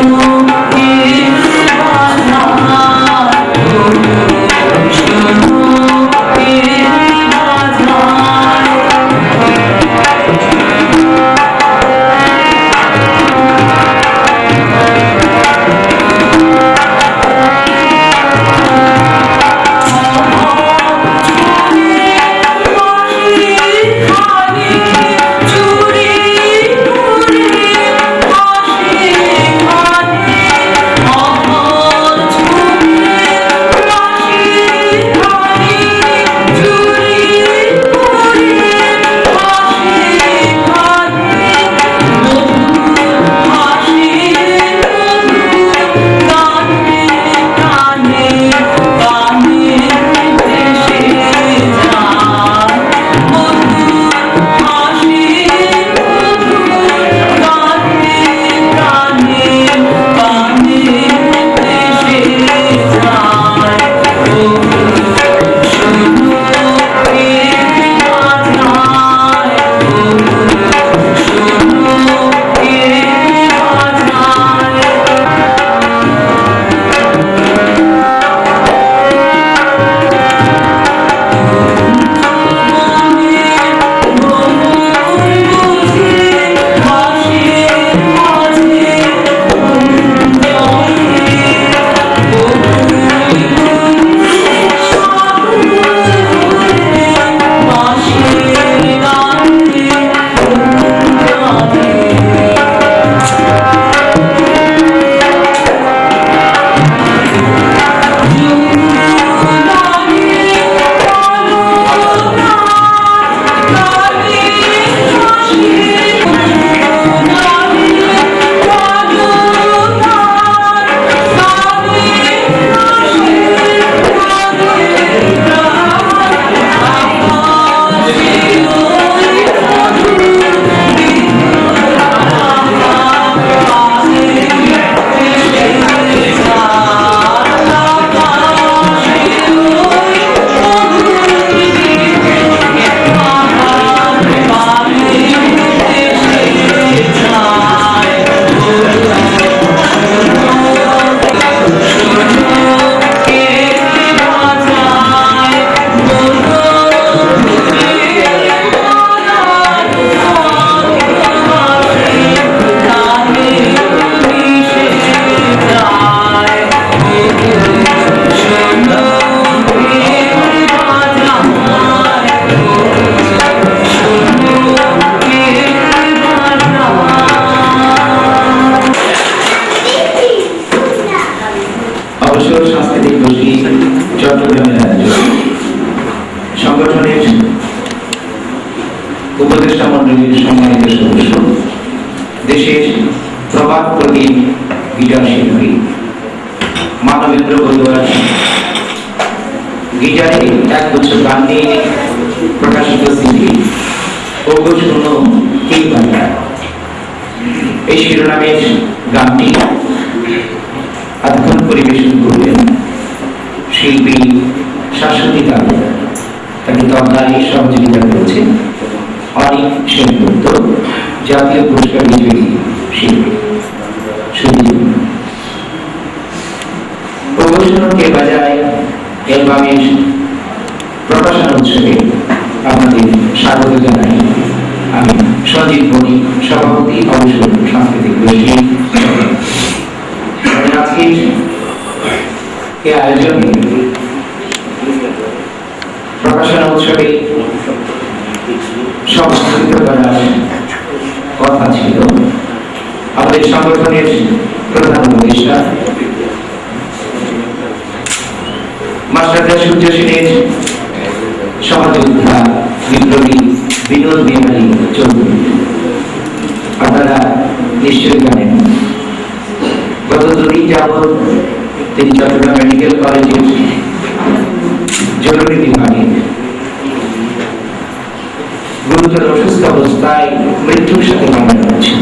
Oh, সংগঠনের উপদেষ্টা মন্ডলীর সম্মানিত সদস্য, দেশের প্রবাদ প্রতীক গিটার শিল্পী মানবেন্দ্র বড়ুয়ার গিটারে একগুচ্ছ গান নিয়ে প্রকাশিত সিডি ওগো শোনো এই বাংলা, এই শিরোনামের গানটি আধ্যাত্মিক পরিবেশন করবেন শিল্পী শাশ্বতী কাল। তাকে তবলায় সহযোগিতা করেছেন অনিক সেনগুপ্ত, জাতীয় পুরস্কার বিজয়ী শিল্পী। প্রদর্শনকে বাজায় অ্যালবামের প্রকাশনা উৎসবে আপনাদের স্বাগত জানাই আমি সঞ্জীব বণিক, সভাপতি অবসর সাংস্কৃতিক গোষ্ঠী। আজকের এই আয়োজনে প্রকাশনা উৎসবে সংস্কৃত করার কথা ছিল আমাদের সংগঠনের প্রধান উপদেষ্টা মাস্টারদা সূর্য সেনের সহযোদ্ধা বিপ্লবী বিনোদ বিহারী চৌধুরী। আপনারা নিশ্চয়ই জানেন গত দুদিন যাবৎ তিনি চট্টগ্রাম মেডিকেল কলেজের জরুরি বিভাগে গুরুতর অসুস্থ অবস্থায় মৃত্যুর সাথে লড়াই করছেন।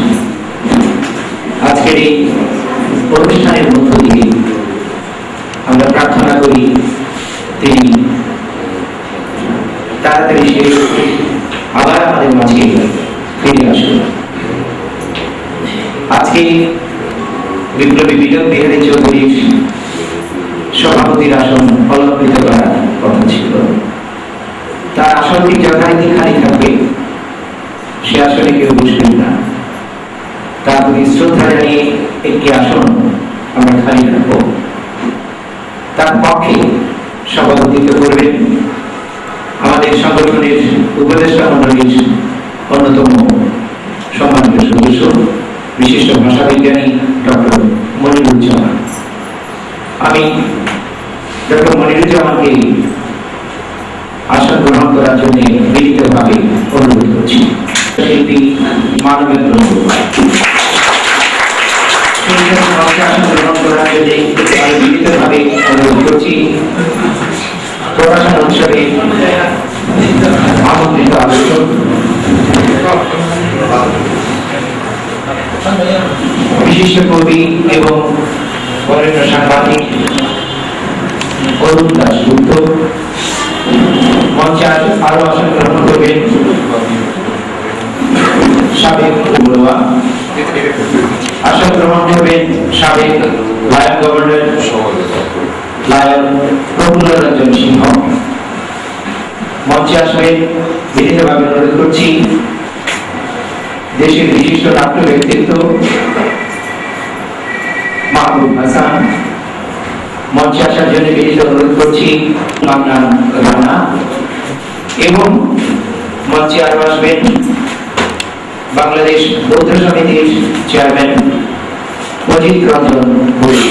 আজকের এই অনুষ্ঠানের মধ্য দিয়ে আমরা প্রার্থনা করি তিনি তাড়াতাড়ি আবার আমাদের মাঝে ফিরে আসুন। আজকে বিপ্লবী বিনোদ বিহারী চৌধুরীর সভাপতির আসন অলঙ্কৃত করার কথা ছিল। তার আসনটি যথারীতি খালি থাকবে, সে আসনে কেউ বসবেন না। তার প্রতি শ্রদ্ধা জানিয়ে একটি আসন আমরা খালি রাখব। তার পক্ষে সভাপতিত্ব করবেন আমাদের সংগঠনের উপদেষ্টা মন্ডলীর অন্যতম সম্মানিত সদস্য বিশিষ্ট ভাষাবিজ্ঞানী ডক্টর মনিরুজ্জামান। আমি ডক্টর মনিরুজ্জামানকে আসন গ্রহণ করার জন্য বিনীতভাবে অনুরোধ করছি। শিল্পী মানবেন্দ্র আসন গ্রহণ করার জন্য আমি বিনীতভাবে অনুরোধ করছি। প্রকাশনা উৎসবে আমন্ত্রিত আলোচক বিশিষ্ট কবি এবং বরেণ্য সাংবাদিক অরুণ দাশগুপ্ত, মঞ্চে আরো আসন গ্রহণ করবেন সাবেক বড়ুয়া, আসন গ্রহণ করবেন সাবেক লায়ন গভর্নর লায়ন প্রফুল্ল রঞ্জন সিংহ। মঞ্চে আসবেন বিনীতভাবে অনুরোধ করছি দেশের বিশিষ্ট নাট্য ব্যক্তিত্ব মাহবুব হাসান। মঞ্চে আসার জন্য বিনীত অনুরোধ করছি মান্নান রানা এবং মঞ্চে আরো আসবেন বাংলাদেশ বৌদ্ধ সমিতির চেয়ারম্যান অজিত রঞ্জন ঘোষ।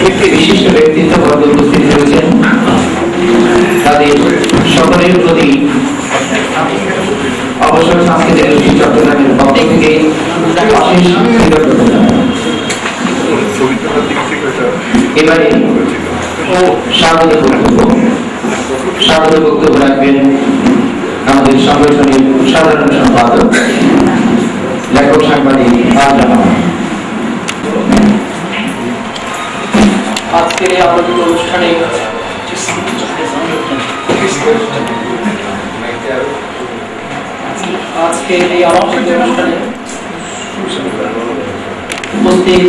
একটি বিশিষ্ট ব্যক্তিত্ব বর্গ উপস্থিত হয়েছেন, তাদের সকলের প্রতি অবসর সাংস্কৃতিক গোষ্ঠী চট্টগ্রামের পক্ষ থেকে অশেষ কৃতজ্ঞতা। এবারে স্বাগত বক্তব্য রাখবেন আমাদের সংগঠনের সাধারণ সম্পাদক লেখক সাংবাদিক আজকের এই আলোচিত অনুষ্ঠানে উপস্থিত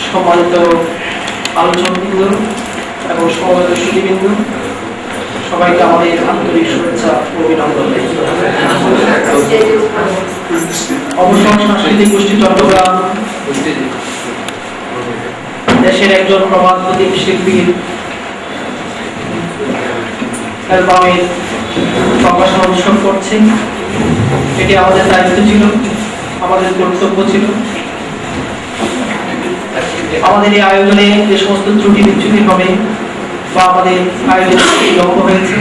সম্মানিত আলোচকবৃন্দ এবং সমবেত সুধীবৃন্দ, সবাইকে আমাদের আন্তরিক শুভেচ্ছা ও অভিনন্দন। অবসর সাংস্কৃতিক গোষ্ঠী চট্টগ্রাম দেশের একজন প্রবাদ প্রতীক শিল্পীর অ্যালবামের প্রকাশনা উৎসব করছে। এটি আমাদের দায়িত্ব ছিল, আমাদের কর্তব্য ছিল। আমাদের এই আয়োজনে যে সমস্ত ত্রুটি বিচ্যুতি হবে বা আমাদের আয়োজনে বিলম্ব হয়েছে,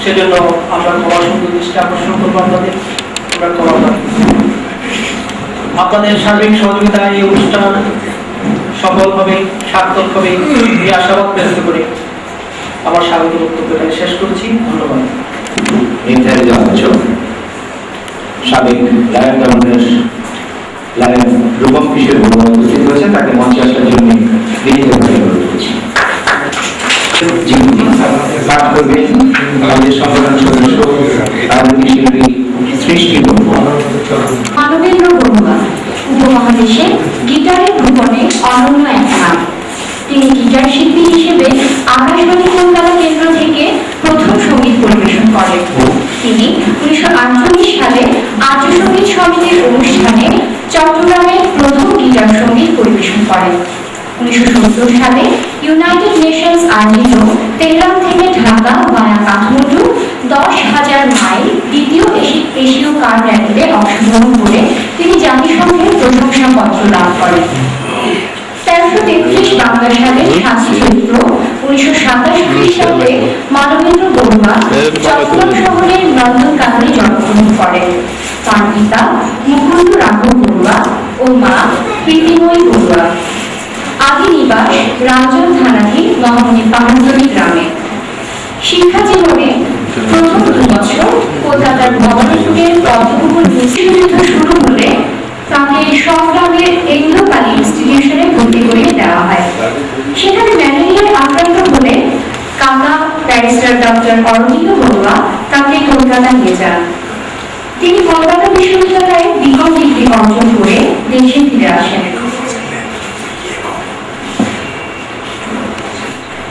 সেজন্য আমরা ক্ষমা সুন্দর দৃষ্টি আকর্ষণ করবো। আমরা ক্ষমা পাই। আপনাদের সার্বিক সহযোগিতায় এই অনুষ্ঠান সফল হবে, সার্থক হবে এই আশাবাদ ব্যক্ত করে আমার স্বাগত বক্তব্যটা শেষ করছি। ধন্যবাদ। নির্ধারিত আলোচক সাবেক লায়ন কংগ্রেস লায়ন রূপম কিশোর বর্মা উপস্থিত হয়েছে, তাকে মঞ্চে আসার জন্য বিনীতভাবে অনুরোধ করছি। পাঠ করবেন আমাদের সংগঠন সদস্য আধুনিক শিল্পী সৃষ্টি বর্মা। মানবেন্দ্র বড়ুয়া উপমহাদেশে গিটারের ভুবনে অনন্য এক নাম। তিনি গিটার শিল্পী হিসেবে আকাশবাণী কলকাতা কেন্দ্র থেকে প্রথম সঙ্গীত পরিবেশন করেন। তিনি 1948 সালে আর্য সঙ্গীত সমিতির অনুষ্ঠানে চট্টগ্রামে প্রথম গিটার সঙ্গীত পরিবেশন করেন। 1970 সালে ইউনাইটেড নেশনস আয়োজিত তেহরান থেকে ঢাকা ভায়া কাঠমান্ডু 10,000 মাইল দ্বিতীয় এশীয় কার র্যাপিডে অংশগ্রহণ করে তিনি জাতিসংঘের প্রশংসাপত্র লাভ করেন। 1333 বাংলা সালের 7 চৈত্র 1927 সালে মানবেন্দ্র বড়ুয়া চট্টগ্রাম শহরের নন্দনকাননে জন্মগ্রহণ করেন। তার পিতা মুকুন্দ রাঘব বড়ুয়া ও মা প্রীতিময়ী বড়ুয়া। আদি নিবাস রামজন থানাধীন মহামণি পাহাড়তলী গ্রামে। শিক্ষা জীবনে প্রথম 2 বছর কলকাতার ভবানীপুরের পদ্মপুকুর মুক্তিযুদ্ধ শুরু হলে তাকে সংগ্রামের এংলো কালী ইনস্টিটিউশনে ভর্তি করিয়ে দেওয়া হয়। সেখানে ম্যালেরিয়ায় আক্রান্ত হলে কাকা ব্যারিস্টার ডক্টর অরবিন্দ বড়ুয়া তাকে কলকাতা নিয়ে যান। তিনি কলকাতা বিশ্ববিদ্যালয়ে বিকম ডিগ্রি অর্জন করে দেশে ফিরে আসেন।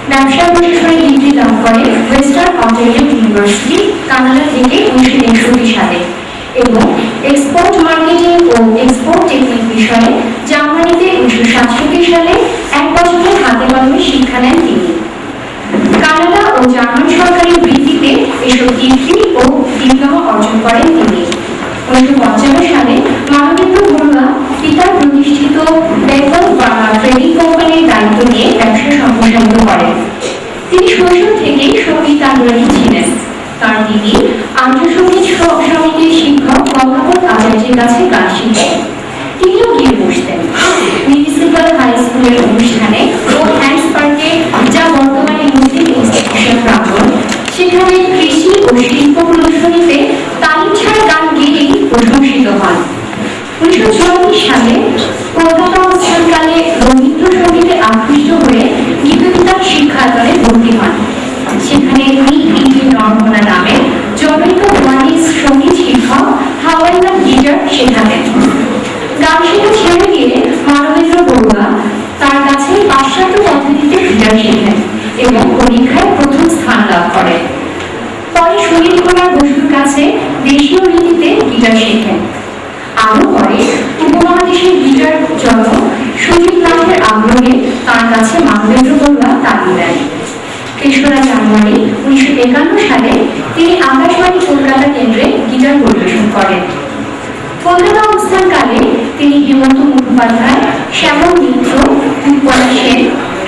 ব্যবসা প্রশাসনে ডিগ্রি লাভ করে ওয়েস্টার্ন অন্টারিও ইউনিভার্সিটি কানাডা থেকে 1961 সালে এবং এক্সপোর্ট মার্কেটিং ও এক্সপোর্ট টেকনিক বিষয়ে জার্মানিতে 1967 সালে 1 বছরের হাতে কলমে শিক্ষা নেন তিনি। কানাডা ও জার্মান সরকারের ভিত্তিতে এসব ডিগ্রি ও ডিপ্লোমা অর্জন করেন তিনি। 1955 সালে মানবেন্দ্র বড়ুয়া পিতার প্রতিষ্ঠিত বেঙ্গল বার্মা ট্রেডিং কোম্পানির দায়িত্ব নিয়ে ব্যবসা সম্প্রসারিত করেন। তিনি শৈশব থেকেই সঙ্গীত আগ্রহী ছিলেন। তার দিদি আর্য সঙ্গীত সমিতির শিক্ষক গঙ্গাপদ আচার্যের কাছে গান শিখেন। তিনিও গিয়ে বসতেন। মিউনিসিপাল হাই স্কুলের অনুষ্ঠানে ও হ্যান্ডস পার্কে, যা বর্তমানে মুসলিম ইনস্টিটিউশন প্রাঙ্গণ, সেখানে কৃষি ও শিল্প প্রদর্শনীতে তালিম ছাড়া গান গেয়েই প্রশংসিত হন। 1984 সালে কলকাতা অবস্থানকালে রবীন্দ্রসঙ্গীতে আকৃষ্ট হয়ে গীতবিতান শিক্ষায়তনে ভর্তি হন। সেখানে নর্মনা নামে জনৈক ওয়ানিস সঙ্গীত শিক্ষক হাওয়াইয়ান গিটার শেখাতেন। গান শেখা ছেড়ে দিয়ে মানবেন্দ্র বড়ুয়া তার কাছে পাশ্চাত্য পদ্ধতিতে গিটার শেখেন এবং পরীক্ষায় প্রথম স্থান লাভ করেন। পরে শহীদ কুমার বসুর কাছে দেশীয় রীতিতে গিটার শেখেন। আরো পরে উপমহাদেশের গিটার জন্য সুযোগ লাভের আগ্রহে তার কাছে মানবেন্দ্র বড়ুয়া তালিম দেন। 3রা জানুয়ারি 1951 সালে তিনি আকাশবাণী কলকাতা কেন্দ্রে গিটার পরিবেশন করেন। কলকাতা অবস্থানকালে তিনি হেমন্ত মুখোপাধ্যায়, শ্যামল মিত্র, উৎপলা সেন,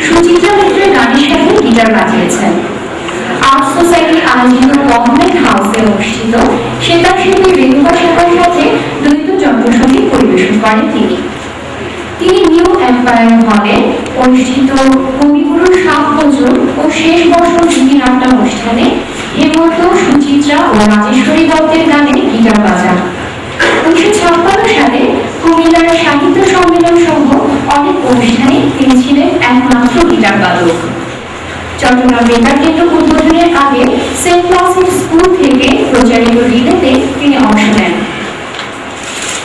সুচিত্রা মিত্রের গানের সাথে গিটার বাজিয়েছেন। আর্ট সোসাইটি আয়োজিত গভর্নমেন্ট হাউসে অনুষ্ঠিত সেতার শিল্পী রেণুকা শাখার সাথে দ্বৈত যন্ত্রসঙ্গীত পরিবেশন করেন তিনি নিউ এম্পায়ার হলে অনুষ্ঠিত কবিগুরুর 7 বছর ও শেষ বর্ষ গীতিনাট্য অনুষ্ঠানে হেমন্ত, সুচিত্রা ও রাজেশ্বরী দত্তের গানে গিটার বাজান। 1956 সালে কুমিল্লার সাহিত্য সম্মেলন সহ অনেক অনুষ্ঠানে তিনি ছিলেন একমাত্র গিটার বাদক। চট্টগ্রাম বেতার কেন্দ্র উদ্বোধনের আগে সেন্ট ক্লাসিক স্কুল থেকে প্রচারিত রিলেতে তিনি অংশ নেন।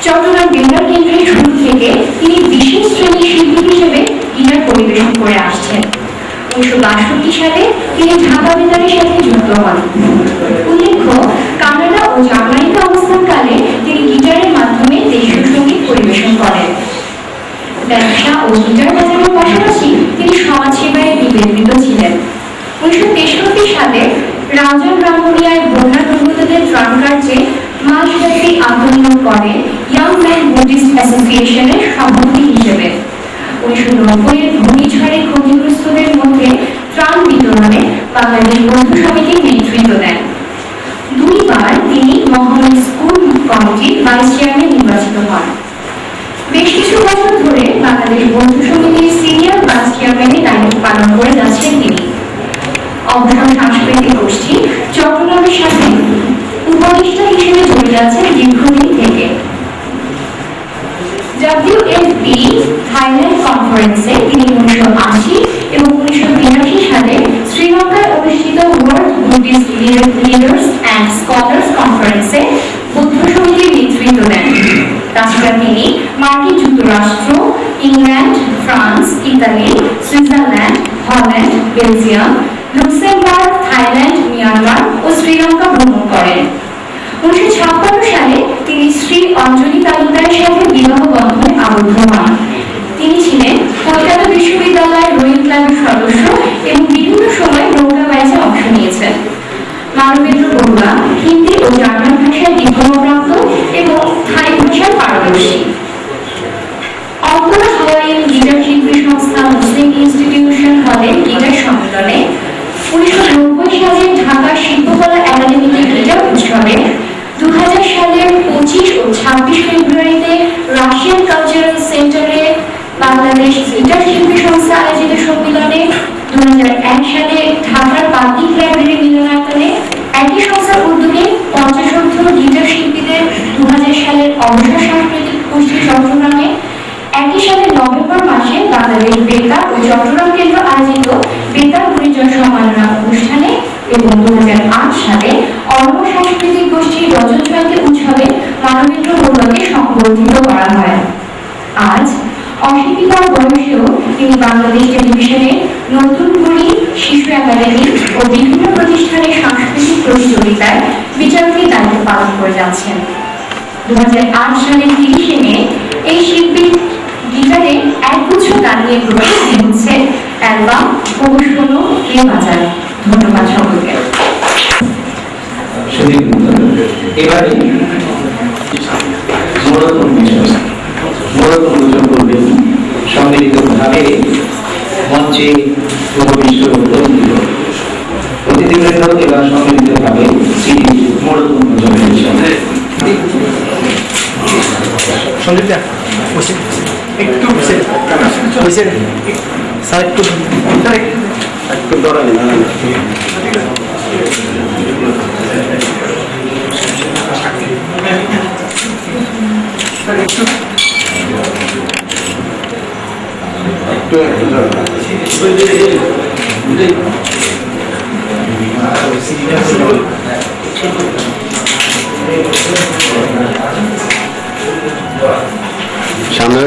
চট্টগ্রাম বেতার কেন্দ্রের শুরু থেকে তিনি বিশেষ শ্রেণীর শিল্পী হিসেবে গিটার পরিবেশন করে আসছেন। 1962 1962 সালে তিনি ঢাকা বেতারের সাথে যুক্ত হন। উল্লেখ্য, কানাডা ও জার্মানিতে অবস্থানকালে তিনি গিটারের মাধ্যমে দেশীয় সঙ্গীত পরিবেশন করেন। ব্যবসা ও গিটার বাজানোর পাশাপাশি তিনি সমাজসেবায় নিবেদিত ছিলেন। 1963 সালে রাউজান ব্রাহ্মণিয়ায় বন্যা দুর্গতদের ত্রাণ কার্যে মাসব্যাপী আন্দোলন করেন ইয়াং ম্যান বুদ্ধিস্ট অ্যাসোসিয়েশনের সভাপতি হিসেবে। 1990 এর ঘূর্ণিঝড়ে ক্ষতিগ্রস্তদের মধ্যে ত্রাণ বিতরণে বাংলাদেশ বন্ধু সমিতির নেতৃত্ব দেন। দুইবার তিনি মহানগর স্কুল কমিটির ভাইস চেয়ারম্যান নির্বাচিত হন। বেশ কিছু বছর ধরে বাংলাদেশ বন্ধু সমিতির সিনিয়র ভাইস চেয়ারম্যানের দায়িত্ব পালন করে যাচ্ছেন তিনি। অবসর সাংস্কৃতিক গোষ্ঠী চট্টগ্রামের সাথে উপদেষ্টা হিসেবে জড়িত আছেন দীর্ঘদিন থেকে। WFP থাইল্যান্ড কনফারেন্সে তিনি 1980 এবং 1982 সালে শ্রীলঙ্কায় অনুষ্ঠিত world Buddhist leaders and scholars কনফারেন্সে বৌদ্ধ সমিতির নেতৃত্ব দেন। তাছাড়া তিনি মার্কিন যুক্তরাষ্ট্র, England, France, Italy, Switzerland, Holland, Belgium, Luxembourg, Thailand, Myanmar ও শ্রীলঙ্কা ভ্রমণ করেন। 1956 সালে তিনি শ্রী অঞ্জলি তালুকদারের সাথে বিবাহ বন্ধনে আবদ্ধ হন। তিনি ছিলেন কলকাতা বিশ্ববিদ্যালয়ের রোয়িং ক্লাবের সদস্য এবং বিভিন্ন সময় নৌকা বাইচে অংশ নিয়েছেন। মানবেন্দ্র বড়ুয়া হিন্দি ও জার্মান ভাষায় ডিপ্লোমাপ্রাপ্ত এবং থাই ভাষায় পারদর্শী। অন্তরা হাওয়াইন গিটার শিল্পী সংস্থা মুসলিম ইনস্টিটিউশন হলে গিটার সম্মেলনে 1990 সালে ঢাকা শিল্পকলা একাডেমিতে গিটার উৎসবে, 2000 সালের 25 ও 26 ফেব্রুয়ারিতে রাশিয়ান কালচারাল সেন্টারে বাংলাদেশ গিটার শিল্পী সংস্থা আয়োজিত সম্মেলনে, 2001 সালে ঢাকার পাবলিক লাইব্রেরি মিলনায়তনে একই সংস্থার উদ্যোগে 50 গিটার শিল্পীদের 2000 সালের অবসর সাংস্কৃতিক গোষ্ঠী চট্টগ্রামে, একই সালে নভেম্বর মাসে বাংলাদেশ বেতার ও চট্টগ্রাম কেন্দ্র আয়োজিত বেতার পরিচয় সম্মাননা অনুষ্ঠানে এবং 2008 সালে অন্য সাংস্কৃতিক গোষ্ঠীর রজত জয়ন্তী উৎসবে মানবেন্দ্র বড়ুয়াকে সংবর্ধিত করা হয়। আজ অশীতিপর বয়সেও তিনি বাংলাদেশ টেলিভিশনে নতুন কুড়ি, শিশু একাডেমি ও বিভিন্ন প্রতিষ্ঠানের সাংস্কৃতিক প্রতিযোগিতায় বিচারকের দায়িত্ব পালন করে যাচ্ছেন। 2008 সালের 30 মে এই শিল্পী গিটারে একগুচ্ছ গান নিয়ে প্রকাশিত হচ্ছে অ্যালবাম শোনো কে বাজায়। ধন্যবাদ সকলকে। এবারে মোড়ক করবেন সম্মিলিতভাবে মঞ্চে উপবিষ্ট অতিথিবৃন্দ এবার সম্মিলিতভাবে মোড়ক উন্মোচনের সাথে সন্দীপদা বসে একটু বসে বসে স্যার একটু একটু দৌড়ালেন সামনে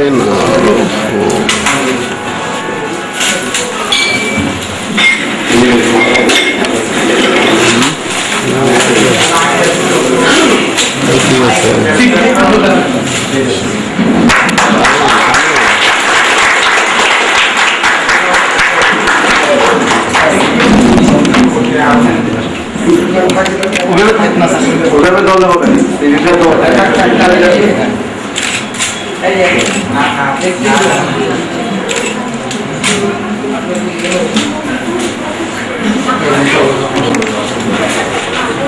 ওভাবে দলে হবে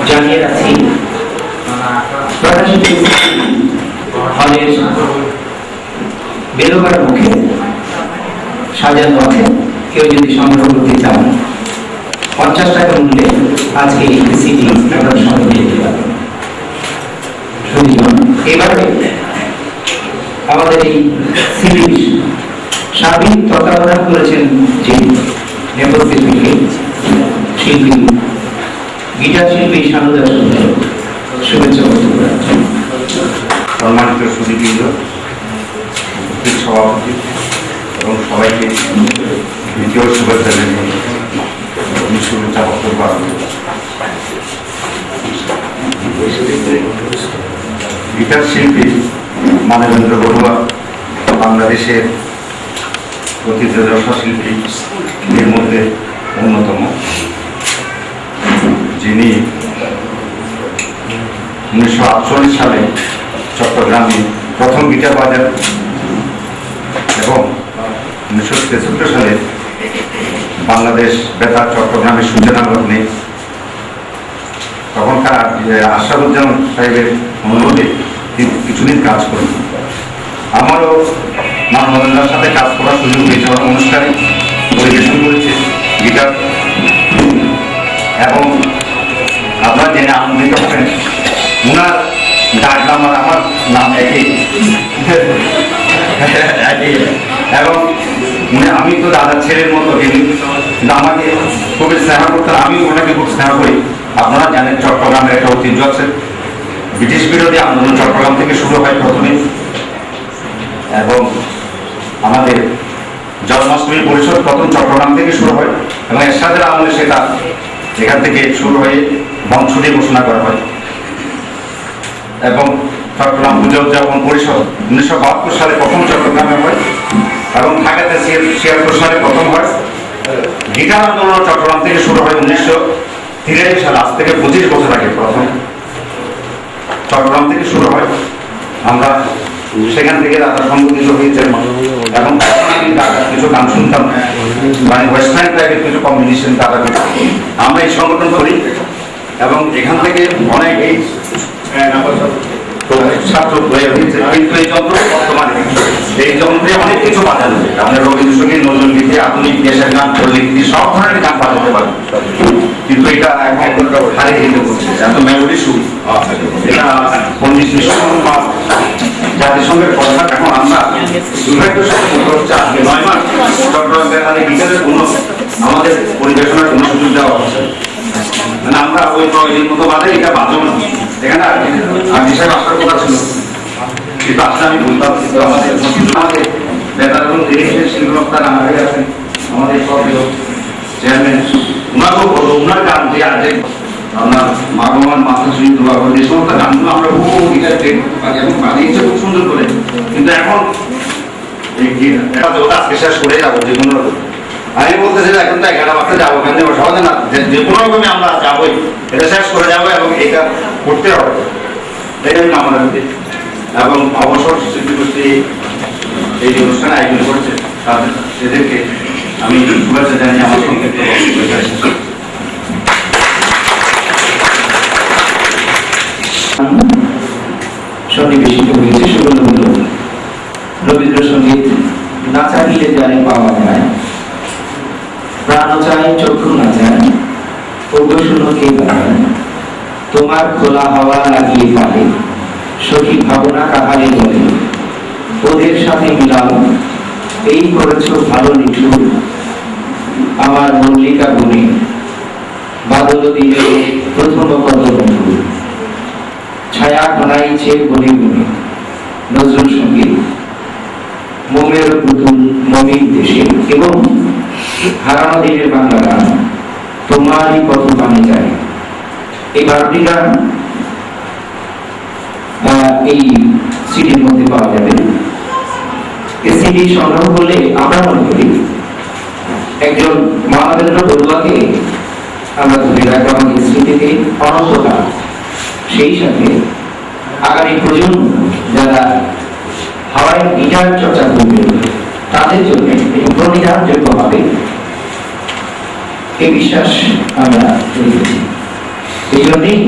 জানিয়ে রাখছি প্রকাশিত হলের বেরোবার মুখে সাজানো আছে। কেউ যদি সংগ্রহ করতে চান 50 টাকা মূল্যে আজকে এই সিডি আপনার সঙ্গে দিয়ে দিতে পারবেন। এবারে আমাদের এই সিডির সার্বিক তত্ত্বাবধান করেছেন যে নেপথ্যে থেকে শিল্পী গিটার শিল্পী সানুদা সুন্দর, শুভেচ্ছা বক্তব্য রাখছেন। সম্মানিত সুধীবৃন্দ, সভাপতি এবং সবাইকে দ্বিতীয় শুভেচ্ছা জানিয়ে শুভেচ্ছা বক্তব্য রাখবেন। গিটার শিল্পী মানবেন্দ্র বড়ুয়া বাংলাদেশের প্রথিতযশা শিল্পী এর মধ্যে অন্যতম, যিনি 1948 সালে চট্টগ্রামে প্রথম গিটার বাজান এবং 1963 সালে বাংলাদেশ বেতার চট্টগ্রামের সূচনা লগ্নে তখনকার আশরাফুজ্জামান সাহেবের অনুরোধে কিছুদিন কাজ করি। আমারও মানবেন্দ্রের সাথে কাজ করার সুযোগ হয়েছে, অনুষ্ঠানে পরিবেশন করেছে গিটার এবং আপনারা জেনে আনন্দিত হবেন ওনার ডাক নাম আর আমার নাম একই এবং আমি তো দাদার ছেলের মতো, কিন্তু আমাকে খুবই স্নেহ করতেন, আমি ওনাকে খুব স্নেহ করি। আপনারা জানেন চট্টগ্রামের একটা ঐতিহ্য আছে, ব্রিটিশ বিরোধী আন্দোলন চট্টগ্রাম থেকে শুরু হয় প্রথমে, এবং আমাদের জন্মাষ্টমী পরিষদ প্রথম চট্টগ্রাম থেকে শুরু হয় এবং এরশাদের আমলে সেটা এখান থেকে শুরু হয়ে বংশটি ঘোষণা করা হয় এবং চট্টগ্রাম পূজা উদযাপন পরিষদ 1972 সালে প্রথম চট্টগ্রামে হয় এবং ঢাকাতে 76 সালে প্রথম হয়। গিটার আন্দোলন চট্টগ্রাম থেকে শুরু হয় 1983 সালে, আজ থেকে 25 বছর আগে প্রথম চট্টগ্রাম থেকে শুরু হয়। আমরা সেখান থেকে দাদা সংগঠিত হয়েছে এবং কিছু গান শুনতাম, মানে ওয়েস্টার্ন টাইপের কিছু কম্বিনেশন দাদা আমরা এই সংগঠন করি এবং এখান থেকে অনেক ছাত্র হয়ে হয়েছে। কিন্তু এই যন্ত্র বর্তমানে এই যন্ত্রে অনেক কিছু বাজানো যায়, আমাদের রবীন্দ্রসঙ্গীত, নজরুল গীতি, আধুনিক দেশের গান, পল্লীগীতি সব ধরনের গান বাজাতে পারে, কিন্তু এটা এখন হারিয়ে যেতে বলছে। এত মেলোডি সুর, এটা পণ্ডিত বিশ্বকর্মা জাতিসংঘের কথা। এখন আমরা দুর্ভাগ্যের সাথে মনে হচ্ছে আজকে 9 মাস চট্টগ্রাম বেতারে গিটারের কোনো আমাদের পরিবেশনার কোনো সুযোগ দেওয়া হচ্ছে মানে আমরা ওই 9 দিন মতো বাদে এটা বাজব না। এখানে আমি সাহেব আসার কথা ছিল, কিন্তু আসলে আমি বলতাম, কিন্তু আমাদের বেতার এবং শিল্পী বক্তারা আমাদের আছেন, আমাদের সক্রিয় চেয়ারম্যান, ওনাকেও বলো ওনার গান যে আজকে আপনার ভগবান মাথা শুনি দুর্গা যে সমস্ত গানগুলো আমরা বহু গিটার ট্রেন করতে পারি এবং বানিয়েছে খুব সুন্দর করে, কিন্তু এখন আজকে শেষ করে যাবো যে কোনো রকম। আমি বলতেছি এখন তো 11 মাসে যাবো, কেন সহজে না, যে কোনো রকমে আমরা যাবোই, এটা শেষ করে যাবো এবং এটা করতে হবে, এটাই আমরা এবং অবসর শিল্পী গোষ্ঠী এই অনুষ্ঠানে আয়োজন করছে তাদের সেদেরকে আমি শুভেচ্ছা জানিয়ে আমার সংক্ষিপ্ত সন্নিবেশিত হয়েছে। সেগুলো হল রবীন্দ্রসঙ্গীত না চাইলে জানে পাওয়া যায়, প্রাণ চাই চক্ষু না যায়, ওগো শুনো কে গায়, তোমার খোলা হাওয়া লাগিয়ে পারে, সখী ভাবনা কাহারে বলে, ওদের সাথে মিলাও, এই করেছ ভালো নিঠুর, আমার মল্লিকা গুণে, বাদল দিলে প্রথম কদম ফুল, ছায়া ঘনাইছে গুনে গুনে, নজরুল সঙ্গীত, মোমের পুতুল মমিন দেশে এবং হারানো দিনের বাংলা গান, তোমারই কত গানে যায়। এই 12টি গান এই সিডির মধ্যে পাওয়া যাবে। এই সিডি সংগ্রহ করলে আমরা মনে করি একজন মানবেন্দ্র বড়ুয়াকে আমরা ধরে রাখবো আমাদের স্মৃতিতে অনন্তকাল, সেই সাথে আগামী প্রজন্ম যারা হাওয়ায় গিটার চর্চা করবে তাদের জন্য এটি প্রতিদানযোগ্য হবে, এই বিশ্বাস আমরা রেখেছি। এই জন্যই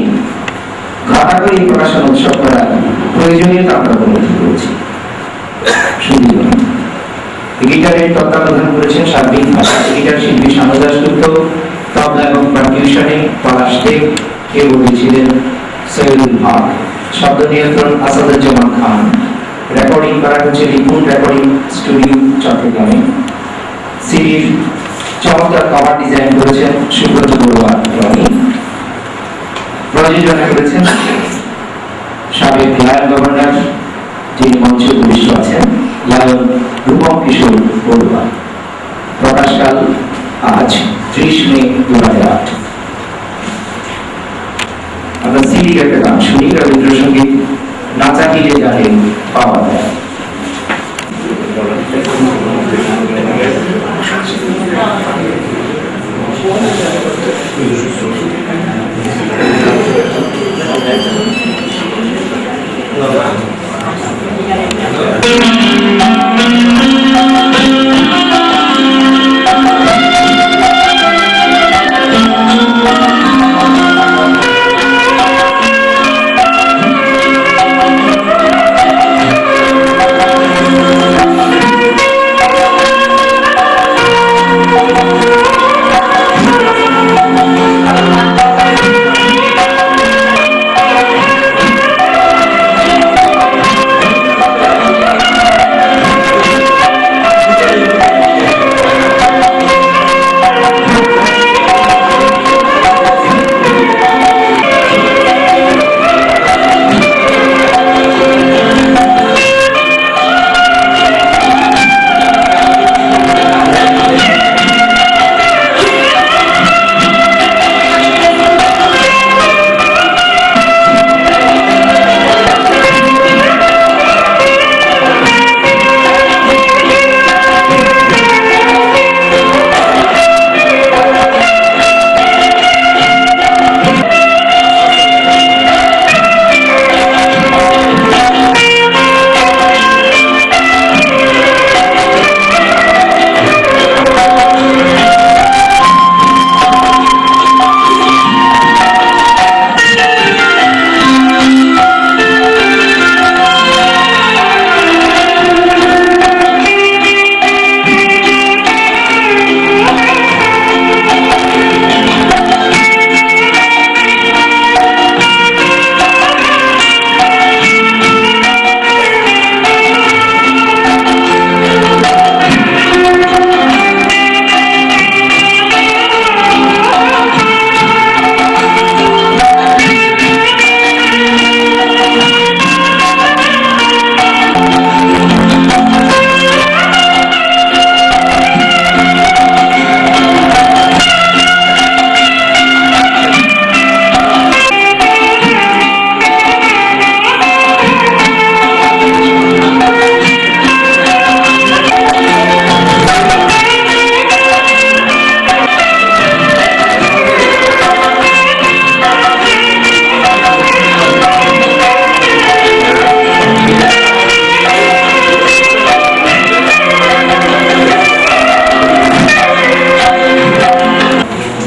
ঘাটাকরি প্রকাশন উৎসব করার প্রয়োজনীয়তা আমরা উপলব্ধি করেছি। গিটারের তত্ত্বাবধান করেছেন সার্বিক গিটার শিল্পী শানু দাশগুপ্ত, তবলা এবং পারকিউশনে পলাশ দেব, কিবোর্ডে ছিলেন সৈয়দুল হক, শব্দ নিয়ন্ত্রণ আসাদুজ্জামান খান, রেকর্ডিং করা হচ্ছে রিপুন রেকর্ডিং স্টুডিও চট্টগ্রামে। সিডির চমৎকার কভার ডিজাইন করেছেন সুব্রত বড়ুয়া, প্রযোজনা করেছেন সাবেক লায়ন গভর্নর যিনি মঞ্চে উপবিষ্ট আছেন লায়ন রূপম কিশোর বড়ুয়া। প্রকাশকাল আজ 30 মে 2008। আমরা সিরিক একটা গান শুনি, রবীন্দ্রসঙ্গীত না চাহিলে যারে পাওয়া যায়।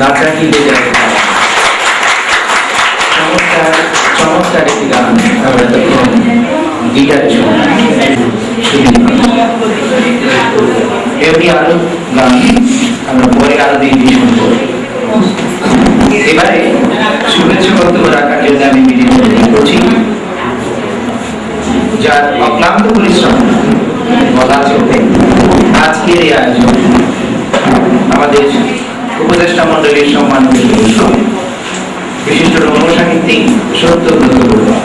না চাহিলে যারে চমৎকার চমৎকার একটি গান আমরা তখন গিটার এমনি আরো গান আমরা পরে আরো দিন শুনবো। এবারে শুভেচ্ছা বক্তব্য রাখার জন্য আমি বিনীত অনুরোধ করছি, যার অক্লান্ত পরিশ্রম বলা চলবে আজকের এই আয়োজন আমাদের উপদেষ্টা মন্ডলীর সম্মানিত সদস্য বিশিষ্ট রঙ্গসাহিত্যিক সত্যব্রত বড়ুয়া।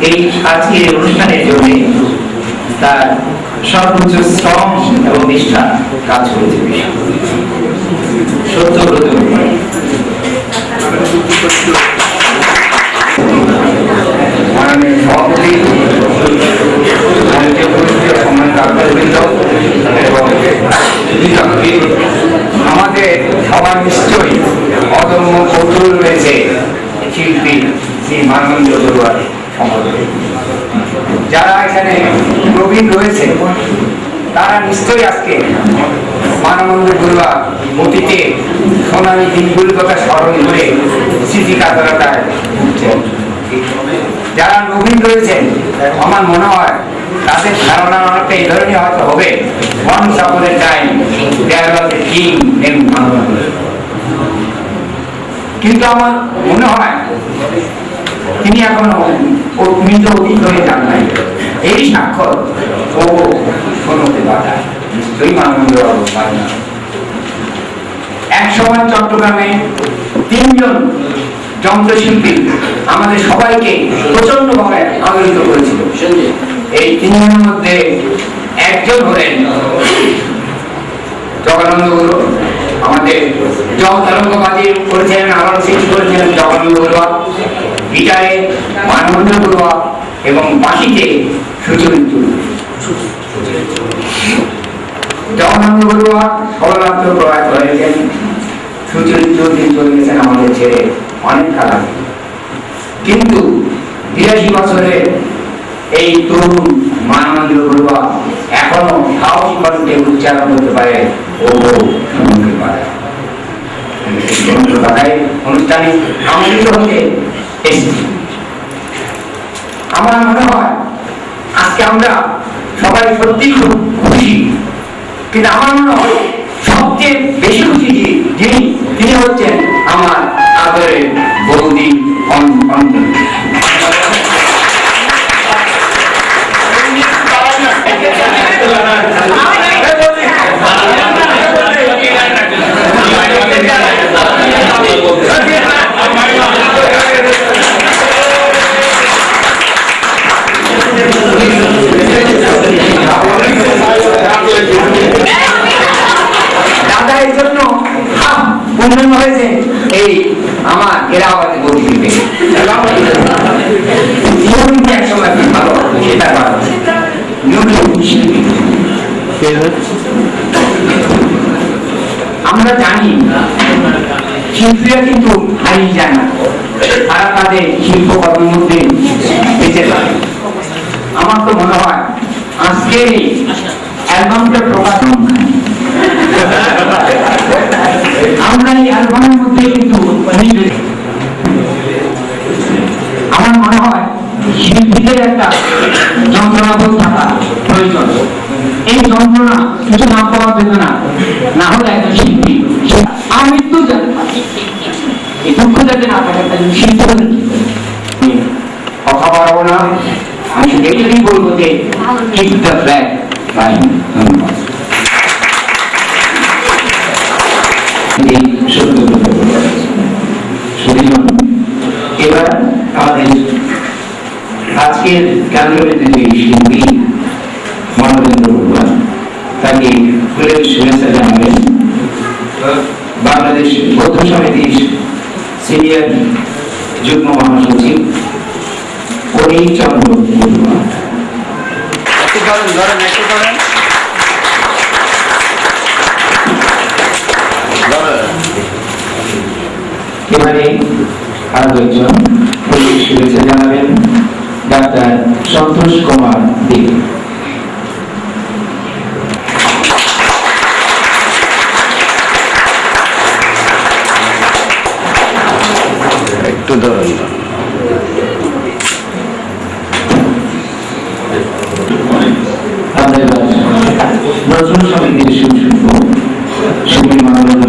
এই আজকের অনুষ্ঠানের জন্য তার সর্বোচ্চ শ্রম এবং নিষ্ঠা কাজ করেছে সত্যব্রত বড়ুয়া। মাননীয় সভাপতি, আমাদের সবার নিশ্চয়ই অদম্য কৌতূহল রয়েছে শিল্পী শ্রী মাননীয় বড়ুয়ার সম্পর্কে। যারা এখানে প্রবীণ রয়েছে তারা নিশ্চয়ই আজকে মাননীয় বড়ুয়া অতীতে সোনালী দিনগুলির কথা স্মরণ করে স্মৃতি কাতরতায় উঠছেন। যারা নবীন রয়েছেন আমার মনে হয় তাদের ধারণা অনেকটা এই ধরনের হয়তো হবে, once upon a time there was a king named Manavendra। কিন্তু আমার মনে হয় তিনি এখনো মৃত অতীত হয়ে যান নাই, এই স্বাক্ষর ও শোনতে পাঠায় নিশ্চয়ই মানবেন্দ্র বাবু। এক সময় চট্টগ্রামে 3 জন যন্ত্রশিল্পী আমাদের সবাইকে প্রচন্ড ভাবে আলোড়িত করেছিল। এই 3 জনের মধ্যে একজন হলেন জগন্নাথ জগন্নাথ গুরু, আমাদের তরঙ্গবাজি করেছেন, আলোড়ন সৃষ্টি করেছেন জগন্নাথ গুরুয়া, গিটারে মানবেন্দ্র গুরুয়া এবং বাঁশিতে সুচরিত জগন্নাথ গুরুয়া সবলাত্র প্রয়াত হয়েছেন। সুচরিত দিন চলে গেছেন আমাদের ছেড়ে অনেক কাল আগে। কিন্তু 82 বছরের এই তরুণ মানবেন্দ্র গুরুয়া এখনো সাহসী কণ্ঠে উচ্চারণ করতে পারে ও শুনতে পারে। অনুষ্ঠানে আমন্ত্রিত হতে এসেছি। আমার মনে হয় আজকে আমরা সবাই সত্যি খুব খুশি, কিন্তু আমার মনে হয় সবচেয়ে বেশি খুশি তিনি হচ্ছেন আমার আদরের বৌদি অঞ্জলি। দাদা এই জন্য উন্নয়ন হয়েছে এই আমার এরাবাদে বৌদি দিবে এক সময় ভালো সেটা ভালো। আমরা জানি শিল্পীরা কিন্তু হারিয়ে যায় না, তারা তাদের শিল্পকর্মের মধ্যে বেঁচে থাকে। আমার তো মনে হয় আজকের এই অ্যালবামটা প্রকাশ আমরা এই অ্যালবামের মধ্যে কিন্তু আমার মনে হয় শিল্পীদের একটা যন্ত্রণাবোধ থাকা প্রয়োজন। এই যন্ত্রণা কিছু না পাওয়া যেত না হলে একজন শিল্পী আমৃত্যু যাতে এই দুঃখ যাতে না থাকে শিল্পী কথা বাড়াবো না, আমি শুধু এইটাই বলবো যে keep the flag flying. ধন্যবাদ। এবার আমাদের আজকের গানের যে শিল্পী মানবেন্দ্র গুরুয়া, তাকে ফুলের শুভেচ্ছা জানাবেন বাংলাদেশ বৌদ্ধ সমিতির সিনিয়র যুগ্ম মহাসচিব অনিল চন্দ্র গুরুয়া। এবারে আরো একজন ফুলের শুভেচ্ছা জানাবেন ডাক্তার সন্তোষ কুমার দেব। একটু ধরেন। আমরা এবার নজরুল সমিতির সুযোগ্য শিল্পী মানবেন্দ্র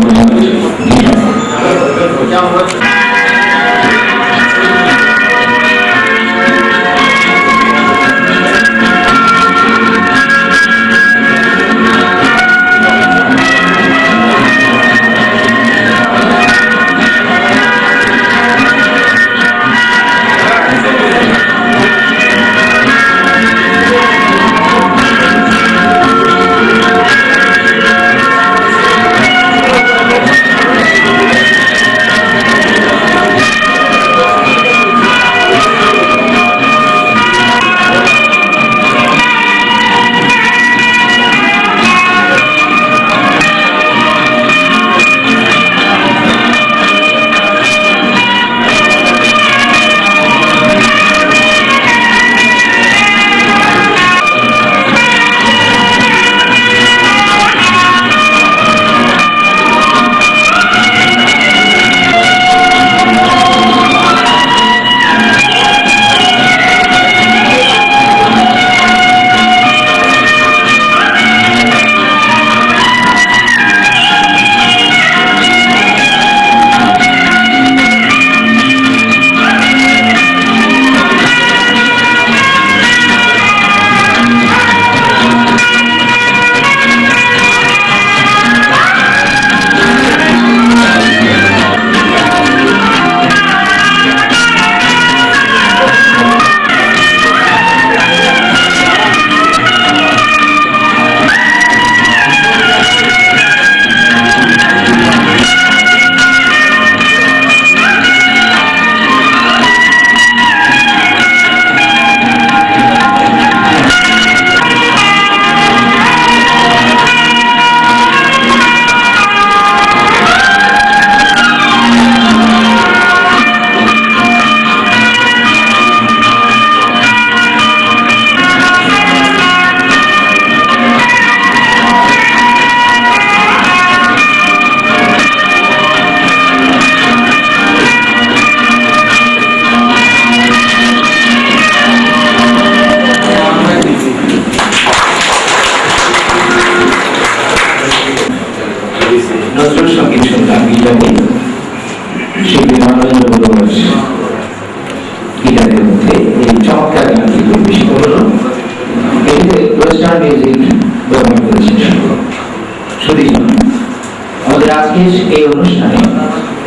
এই অনুষ্ঠানে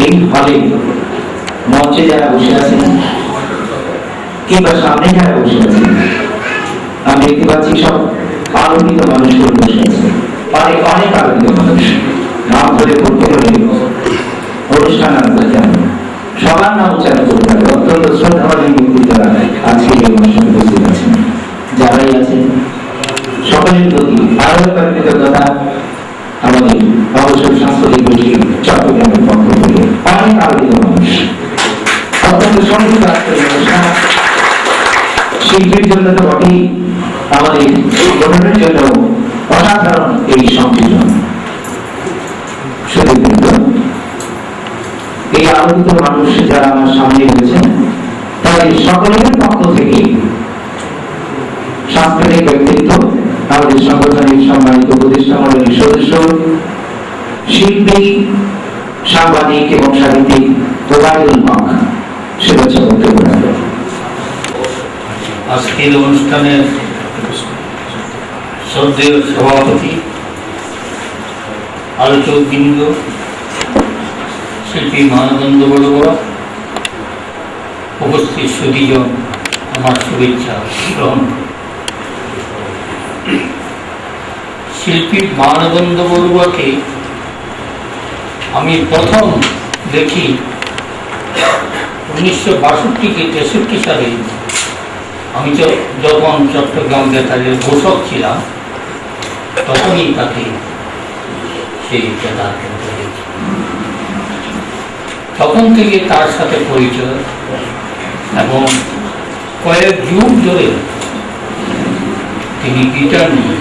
এই হলে মঞ্চে যারা বসে আছেন কিংবা সামনে যারা বসে আছেন, আমি দেখতে পাচ্ছি সব আলোকিত মানুষগুলো বসে আছে, অনেক অনেক আলোকিত মানুষ। নাম ধরে করতে হলে অনুষ্ঠান আসতে চান, সবার নাম উচ্চারণ করতে হবে। অত্যন্ত শ্রদ্ধাবাদী ব্যক্তিরা আজকে এই অনুষ্ঠানে উপস্থিত আছেন। যারাই আছেন সকলের প্রতি আরো একবার কৃতজ্ঞতা। আমাদের অবসর সাংস্কৃতিক গোষ্ঠী চট্টগ্রামের পক্ষ থেকে অনেক আলোকিত মানুষ, অত্যন্ত সমৃদ্ধ আজকের অনুষ্ঠান। শিল্পীর জন্য তো বটেই, আমাদের সংগঠনের জন্য অসাধারণ এই সংযোজন। এই আলোকিত মানুষ যারা আমার সামনে রয়েছেন তাদের সকলের পক্ষ থেকে সাংস্কৃতিক ব্যক্তিত্ব, আমাদের সংগঠনের সম্মানিত উপদেষ্টা মণ্ডলীর সদস্য, শিল্পী, সাংবাদিক এবং সাহিত্যিক ওবায়দুল হক শুভেচ্ছা বক্তব্য রাখবেন। আজকের অনুষ্ঠানের শ্রদ্ধেয় সভাপতি, আলোচক বৃন্দ, শিল্পী মানবন্দ বড়ুয়া, উপস্থিত সুধীজন, আমার শুভেচ্ছা গ্রহণ। শিল্পী মানবন্দ বড়ুয়াকে আমি প্রথম দেখি 1962-63 সালে। আমি যখন চট্টগ্রাম বেতারের ঘোষক ছিলাম তখনই তাকে সেই বেতার কেন্দ্রে দেখি। তখন থেকে তার সাথে পরিচয় এবং কয়েক যুগ ধরে তিনি গিটার নিয়ে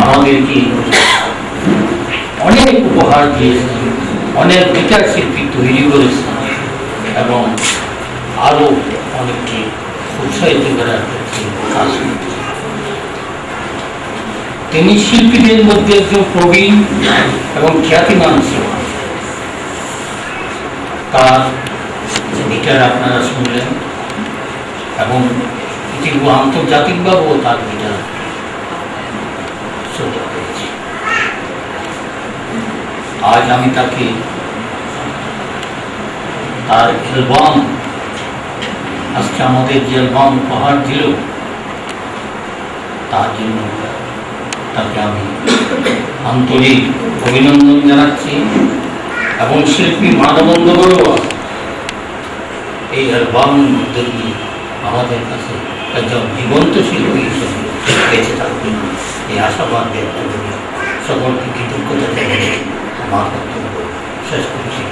আমাদেরকে অনেক উপহার দিয়েছেন, অনেক গিটার শিল্পী তৈরি করেছেন এবং আরো অনেককে উৎসাহিত করার কাজ করছেন। তিনি শিল্পীদের মধ্যে একজন প্রবীণ এবং খ্যাতিমান ছিলেন। তার গিটার আপনারা শুনলেন এবং আন্তর্জাতিকভাবেও তার গিটার শ্রদ্ধা করেছি। আজ আমি তাকে তার অ্যালবাম, আজকে আমাদের যে অ্যালবাম উপহার দিল, তার জন্য তাকে আমি আন্তরিক অভিনন্দন জানাচ্ছি। এবং শিল্পী মানবন্দ বড়ুয়া এই অ্যালবামের মধ্যে দিয়ে আমাদের কাছে একজন জীবন্ত শিল্পী হিসেবে বেঁচে থাকবেন এই আশাবাদ ব্যক্ত করে সকলকে কৃতজ্ঞতা জানিয়ে আমার বক্তব্য শেষ করছি।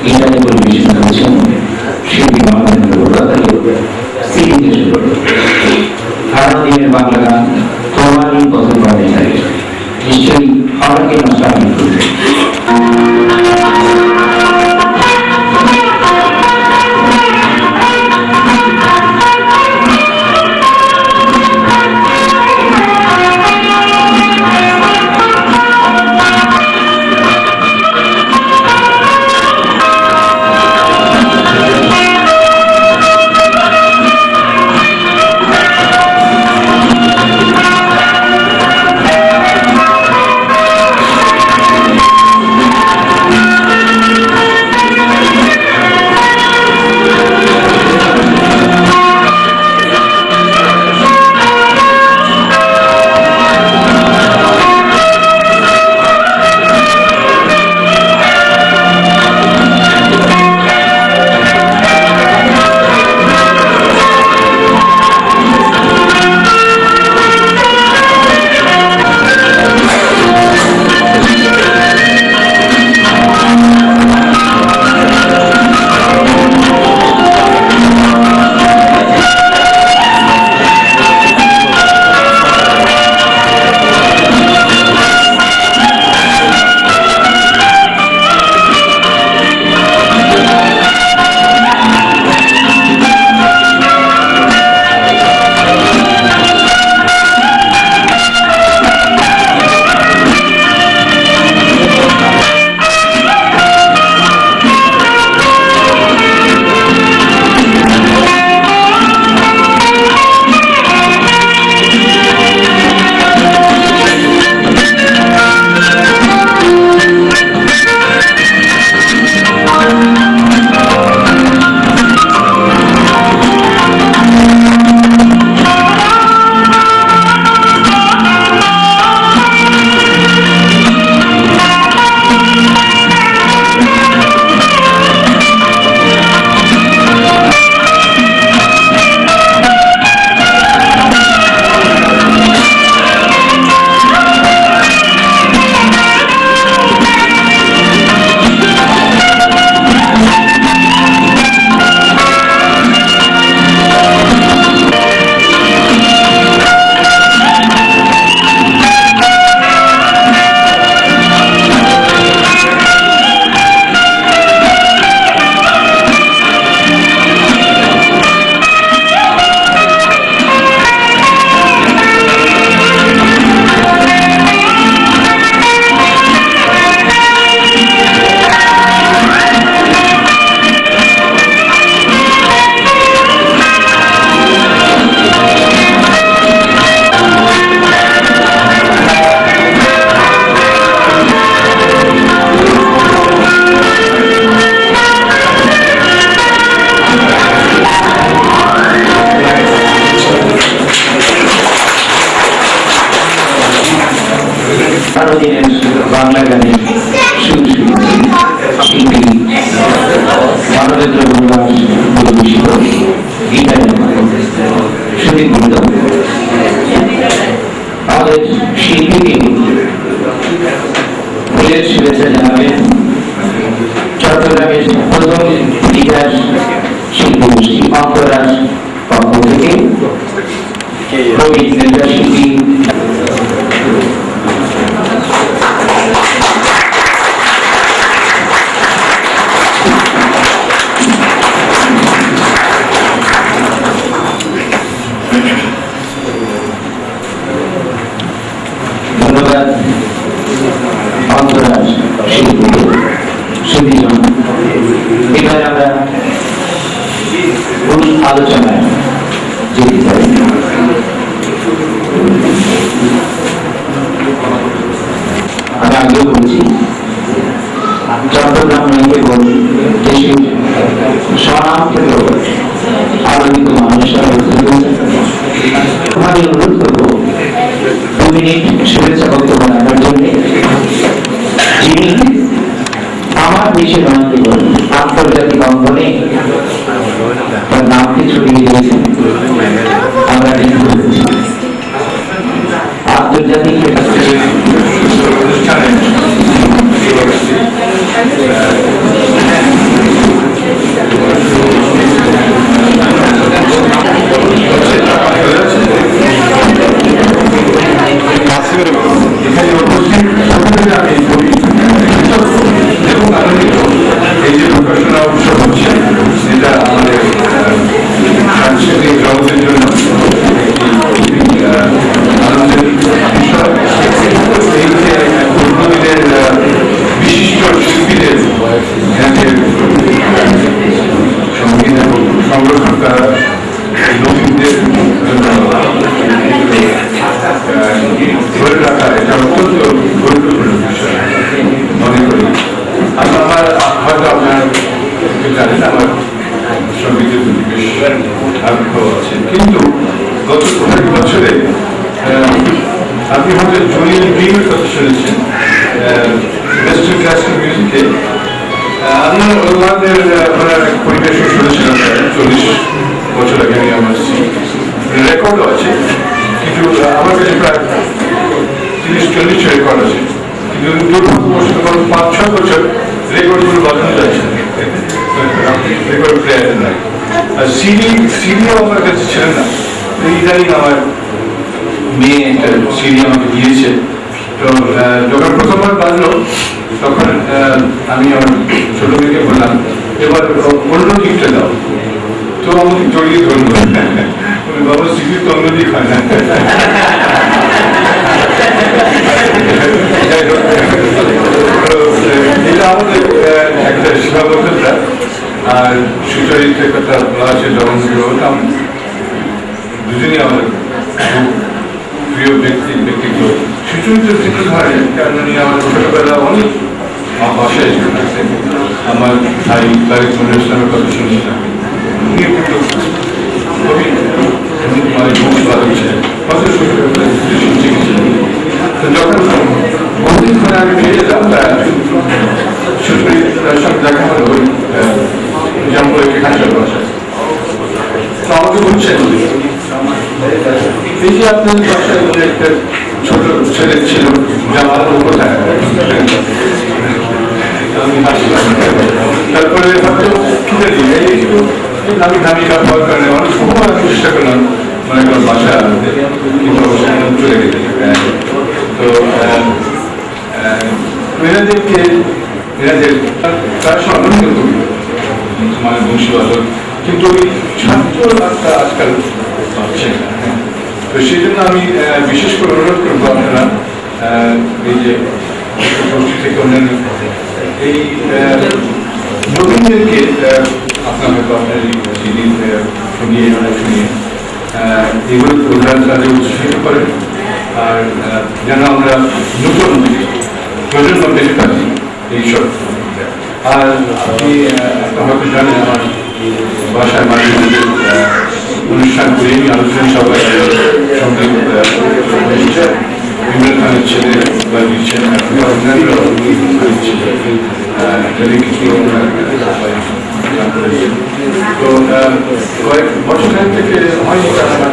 এখানে পরিবেশন করেছেন শিল্পী মানবেন্দ্র বড়ুয়া। দিনের বাংলা গান তোমারই কত পারে নিশ্চয়ই আমাকে নষ্ট করবে। শিল্পী মানবেন্দ্র গুরুদাস পরিবেশিত গীতায় সুদীপবৃন্দ আমাদের শিল্পীকে ফুলের শুভেচ্ছা জানাবেন চট্টগ্রামের প্রথম ইতিহাস শিল্পী গোষ্ঠী অন্তরাস পক্ষ থেকে প্রবীণ শিল্পী ধন্যবাদ অন্তরাস শিল্পী সুদীজন। এবার আমরা আলোচনায় যেতে চাই। আমি আগেও বলছি চট্টগ্রাম নয় কেবল দেশের স্বনামখ্যাত আলোকিত মানুষরা তোমাদের অনুরোধ করবো 2 মিনিট শুভেচ্ছা বক্তব্য রাখার জন্য, যিনি আমার দেশের আন্তর্জাতিক অঙ্গনে তার নামকে ছড়িয়ে দিয়েছেন। আমরা আন্তর্জাতিক অনুষ্ঠানে এখানে উপস্থিত সকলকে আমি এবং আনন্দিত এই যে প্রকাশনা উৎসব হচ্ছে, যেটা আমাদের সাংস্কৃতিক জগতের জন্য একটি আনন্দের বিষয়। এই যে পূর্বদিনের বিশিষ্ট শিল্পীদের এখানে সঙ্গীত এবং সংরক্ষণ করা নবীনদের জন্য ধরে রাখা এটা অত্যন্ত গুরুত্বপূর্ণ বিষয় মনে করি। আমার হয়তো আপনার জানেন আমার সঙ্গীতের প্রতি বেশ আগ্রহ আছে, কিন্তু গত কয়েক বছরে আপনি হয়তো জুনিয়র বিএর কথা শুনেছেন ওয়েস্টার্ন ক্লাসিক্যাল মিউজিকে। আপনার ওনাদের ওনার পরিবেশও শুনেছিলাম 40 বছর আগে আমি আমার রেকর্ডও আছে, কিন্তু আমার কাছে প্রায় 30-40 রেকর্ড আছে, কিন্তু দুর্ভাগ্যবশত 5-6 বছর রেকর্ডগুলো বাজানো যাচ্ছে না, রেকর্ড প্লেয়ার নাই। আর সিডিও আমার কাছে ছিল না, ইদানিং আমার মেয়ে একটা সিডি আমাকে দিয়েছে। তো যখন প্রথমবার বাজলো তখন আমি আমার ছোট মেয়েকে বললাম এবার অন্য দিকটা দাও, তো আমাকে জড়িয়ে ধরলো, বাবা সিডি তো অন্য দিক হয় না। এটা আমাদের একটা সীমাবদ্ধতা। আর সুচরিত্রের কথা বলা আছে, যখন হতাম দুজনই আমাদের খুব প্রিয় ব্যক্তিত্ব। সুচরিত্র চিত্র ধরেন কারণ উনি আমার ছোটবেলা অনেক বাসায় এসে আমার ভাই তারিক মনির ইসলামের কথা শুনছিলাম, উনি কিন্তু খুবই বাদক ছিলেন, কত ছোটবেলা শুনছি গেছিলেন। তো যখন বহুদিন ধরে আমি ফিরে যেতাম সুচরিত্রার সঙ্গে দেখা হলো ওই জামপুরের খাঁচার বাসায়। তো আমাকে বলছেন এই যে আপনাদের বাসায় একটা ছোট ছেলে ছিল জামাল, ও কোথায়? আমি হাসলাম। তারপরে হয়তো কিনে দিই একটু আমি দামি কাজ হওয়ার কারণে অনেক সময় আমি চেষ্টা করলাম মনে করলাম বাসা কিন্তু চলে গেছে। তো এনাদের তার সম্বন্ধে কবি মানে বংশীবাদক, কিন্তু ওই ছাত্রটা আজকাল পাচ্ছে না। তো সেই জন্য আমি বিশেষ করে অনুরোধ করবো আপনারা এই যে থেকে অন্যান্য এই নবীনদেরকে আপনার হয়তো আপনার যিনি শুনিয়ে এগুলো প্রধান কাজে উৎসাহিত করেন, আর যেন আমরা নতুন প্রজন্ম পেতে পারি এইসব। আর আপনি হয়তো জানেন আমার বাসায় মাঝে মাঝে অনুষ্ঠান করে আমি আলোচনা সবাই সঙ্গীত ইমরান খানের ছেলে বা দিচ্ছেন, অন্যান্য যদি কিছু তো কয়েক বছর থেকে হয়নি তারা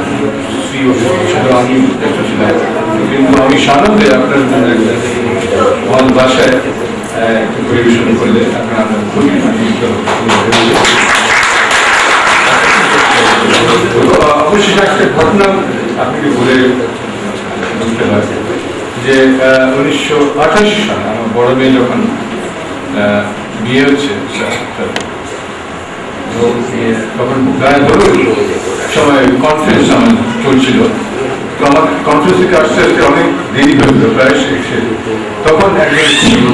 শুধু আমি একটা ছিলাম, কিন্তু আমি সাধারণত আপনার আমার বাসায় একটু পরিবেশন করলে আপনার খুবই অবশ্যই একটা ঘটনা আপনাকে বলে বুঝতে পারছি যে 1988 সালে আমার বড় মেয়ে যখন বিয়ে হচ্ছে তখন গায়ে হলুদ সময় কনফারেন্স আমার চলছিল, তো আমার কনফারেন্স থেকে আস্তে আস্তে অনেক দেরি হয়েছিল, প্রায় তখন একজন